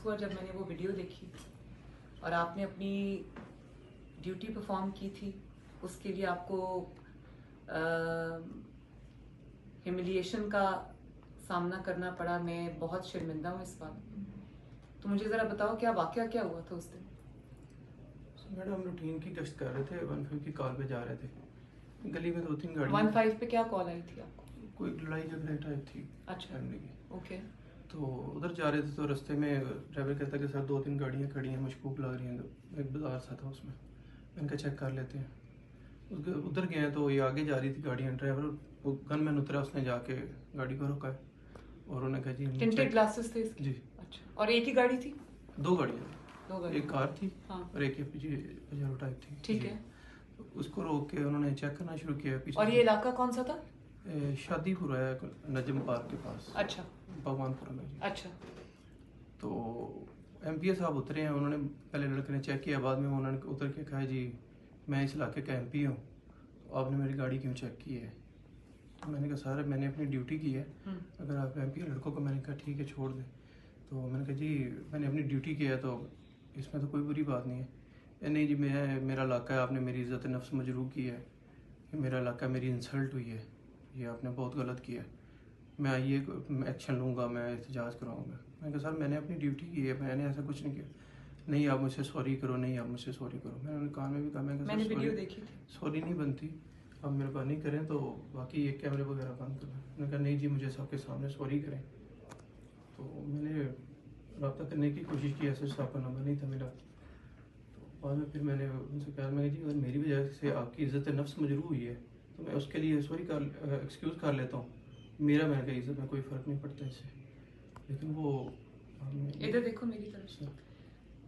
हुआ जब मैंने वो वीडियो देखी और आपने अपनी ड्यूटी परफॉर्म की थी, उसके लिए आपको ह्यूमिलिएशन का सामना करना पड़ा। मैं बहुत शर्मिंदा हूँ इस बात पे। तो मुझे ज़रा बताओ क्या वाकया क्या हुआ था उस दिन? मैडम हम रूटीन की गश्त कर रहे थे, 15 की कॉल पे जा रहे थे। गली में 2-3 गाड़ी 15 पे क्या कॉल आई थी आपको? कोई लड़ाई झगड़े टाइप थी। अच्छा, फैमिली की। ओके। तो उधर जा रहे थे तो रास्ते में ड्राइवर कहता कि सर 2-3 गाड़ियाँ खड़ी हैं, मशकूक लग रही हैं। एक बाजार सा था उसमें, मैंने कहा चेक कर लेते हैं। उधर गए तो ये आगे जा रही थी गाड़ियाँ। ड्राइवर गनमैन उतरा, उसने जाके गाड़ी को रोका और उन्होंने कहा जी टिंटेड ग्लासेस थे इसके? जी। अच्छा, और एक ही गाड़ी थी? 2 गाड़ियाँ, दो गाड़ी, एक कार थी। हाँ। और एक पजेरो टाइप थी। ठीक है। उसको रोक के उन्होंने चेक करना शुरू किया पीछे। और ये इलाका कौन सा था? शादीपुर है, नजम पार्क के पास। अच्छा, भगवानपुरा में जी। अच्छा। तो एमपीए साहब उतरे हैं, उन्होंने पहले लड़के ने चेक किया, बाद में उन्होंने उतर के कहा जी मैं इस इलाके का एमपी हूँ, तो आपने मेरी गाड़ी क्यों चेक की है? तो मैंने कहा सर मैंने अपनी ड्यूटी की है, अगर आप एमपी लड़कों को, मैंने कहा ठीक है छोड़ दें। तो मैंने कहा जी मैंने अपनी ड्यूटी की है, तो इसमें तो कोई बुरी बात नहीं है। नहीं जी मेरा इलाका है, आपने मेरी इज़्ज़त नफ्स मजरूह की है, ये मेरा इलाका, मेरी इंसल्ट हुई है, ये आपने बहुत गलत किया है, मैं आइए एक्शन लूँगा, मैं एहतजाज कराऊँगा। मैंने कहा सर मैंने अपनी ड्यूटी की है, मैंने ऐसा कुछ नहीं किया। नहीं आप मुझसे सॉरी करो, नहीं आप मुझसे सॉरी करो। मैंने उन्हें कान में भी कहा, मैंने वीडियो देखी थी। सॉरी नहीं बनती, आप मेहरबानी करें तो बाकी ये कैमरे वगैरह बंद करें। मैंने कहा नहीं जी मुझे सबके सामने सॉरी करें। तो मैंने रब्ता करने की कोशिश की, ऐसे साहब का नंबर नहीं था मेरा। तो बाद में फिर मैंने उनसे कहा, मैं जी अगर मेरी वजह से आपकी इज़्ज़त नफ्स मजरूह हुई है तो मैं उसके लिए सॉरी कर एक्सक्यूज़ कर लेता हूँ, मेरा मैंने कहा इज़्ज़त में कोई फ़र्क नहीं पड़ता इससे। लेकिन वो इधर देखो मेरी तरफ से,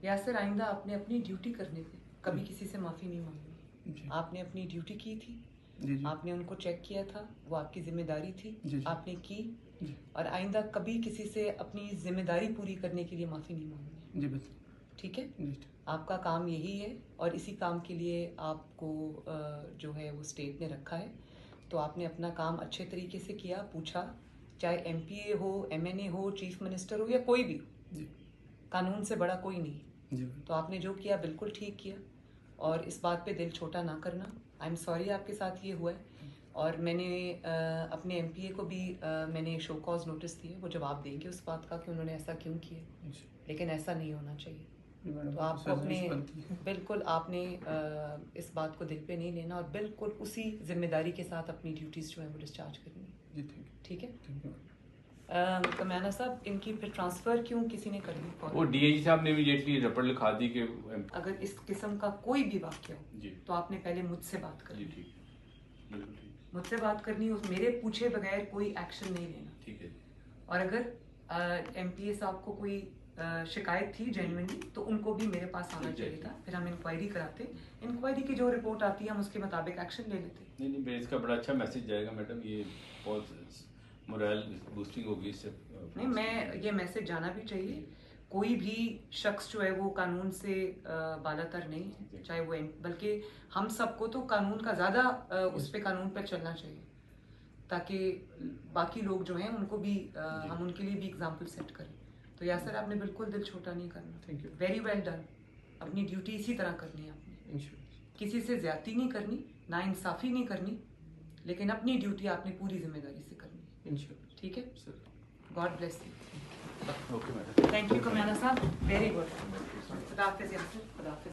यासिर आइंदा आपने अपनी ड्यूटी करने पे कभी किसी से माफ़ी नहीं मांगी। आपने अपनी ड्यूटी की थी जी। आपने उनको चेक किया था, वो आपकी जिम्मेदारी थी जी। आपने की और आइंदा कभी किसी से अपनी जिम्मेदारी पूरी करने के लिए माफ़ी नहीं मांगी। जी बिल्कुल। ठीक है जी। आपका काम यही है और इसी काम के लिए आपको जो है वो स्टेट ने रखा है। तो आपने अपना काम अच्छे तरीके से किया, पूछा, चाहे एमपीए हो, एमएनए हो, चीफ मिनिस्टर हो या कोई भी हो, कानून से बड़ा कोई नहीं। तो आपने जो किया बिल्कुल ठीक किया और इस बात पे दिल छोटा ना करना। आई एम सॉरी आपके साथ ये हुआ है और मैंने अपने एमपीए को भी मैंने शो कॉज नोटिस दिए, वो जवाब देंगे उस बात का कि उन्होंने ऐसा क्यों किया, लेकिन ऐसा नहीं होना चाहिए। तो आपको अपने बिल्कुल आपने इस बात को दिल पे नहीं लेना और बिल्कुल उसी जिम्मेदारी के साथ अपनी ड्यूटीज़ जो है वो डिस्चार्ज करनी है। ठीक है। कमैना साहब इनकी फिर ट्रांसफ़र क्यों किसी ने कर दी? वो डीआईजी साहब ने इमीडिएटली रिपोर्ट लिखा दी कि अगर इस किस्म का कोई भी वाक्य हो तो आपने पहले मुझसे बात करनी, मुझसे बात करनी, उस मेरे पूछे बगैर कोई एक्शन नहीं लेना। ठीक है। और अगर एमपीए साहब को कोई शिकायत थी जेन्युइनली तो उनको भी मेरे पास आना चाहिए था, फिर हम इंक्वायरी कराते, इंक्वायरी की जो रिपोर्ट आती है हम उसके मुताबिक एक्शन ले लेते। नहीं इसका बड़ा अच्छा मैसेज जाएगा मैडम, ये बहुत मोरल बूस्टिंग होगी इससे। नहीं मैं ये मैसेज जाना भी चाहिए, कोई भी शख्स जो है वो कानून से बालातर नहीं है, चाहे वो बल्कि हम सबको तो कानून का ज़्यादा उस पर कानून पर चलना चाहिए ताकि बाकी लोग जो हैं उनको भी हम उनके लिए भी एग्जाम्पल सेट करें। तो यासर आपने बिल्कुल दिल छोटा नहीं करना। Thank you. Very well done. अपनी ड्यूटी इसी तरह करनी है आपने, किसी से ज्यादती नहीं करनी, ना इंसाफी नहीं करनी, लेकिन अपनी ड्यूटी आपने पूरी जिम्मेदारी से करनी है। ठीक है, God bless you. Okay madam, thank you कमैना साहब, वेरी गुड। खुदा हाफिज़ यासर, खुदा हाफिज़।